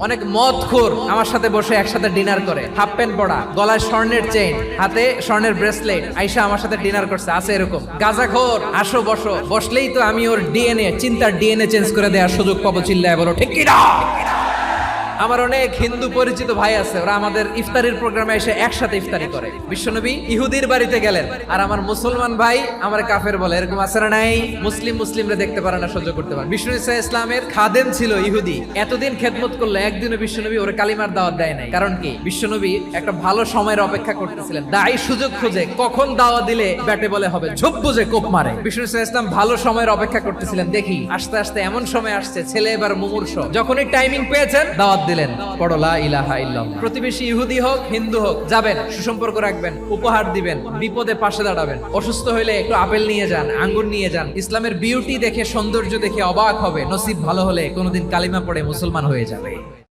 অনেক মদখোর আমার সাথে বসে একসাথে ডিনার করে, হাফ প্যান্ট পরা, গলায় স্বর্ণের চেইন, হাতে স্বর্ণের ব্রেসলেট, আইসা আমার সাথে ডিনার করছে, আছে এরকম। গাঁজাখোর, আসো বসো, বসলেই তো আমি ওর ডিএনএ, চিন্তার ডিএনএ চেঞ্জ করে দেওয়ার সুযোগ পাবো, চিল্লায় বলো ঠিক কি না? আমার অনেক হিন্দু পরিচিত ভাই আছে, ওরা আমাদের ইফতারির প্রোগ্রামে এসে একসাথে ইফতারি করে। বিশ্বনবী ইহুদির বাড়িতে গেলেন, আর আমার মুসলমান ভাই আমার কাফের বলে, এরকম আছে না নাই? মুসলিমরা দেখতে পারে না, সহ্য করতে পারে। বিষ্ণু ইসা ইসলামের খাদেম ছিল ইহুদি, এতদিন খেদমত করলো, একদিনও বিশ্বনবী ওরে কালিমার দাওয়াত দেয় নাই। কারণ কি? বিশ্বনবী একটা ভালো সময়ের অপেক্ষা করতেছিলেন, দায়ী সুযোগ খুঁজে কখন দাওয়াত দিলে ব্যাটে বলে হবে, ঝোপ বুঝে কোপ মারে। বিষ্ণু ইসা ইসলাম ভালো সময়ের অপেক্ষা করতেছিলেন, দেখি আস্তে আস্তে এমন সময় আসছে, ছেলে এবার মুমূর্ষ, যখনই টাইমিং পেয়েছেন দাওয়াত দিলেন, পড়ো লা ইলাহা ইল্লাল্লাহ। প্রতিবেশী ইহুদি হোক হিন্দু হোক, যাবেন, সুসম্পর্ক রাখবেন, উপহার দিবেন, বিপদে পাশে দাঁড়াবেন। অসুস্থ হইলে একটু আপেল নিয়ে যান, আঙ্গুর নিয়ে যান। ইসলামের বিউটি দেখে, সৌন্দর্য দেখে অবাক হবে, নসিব ভালো হলে কোনোদিন কালিমা পড়ে মুসলমান হয়ে যাবে।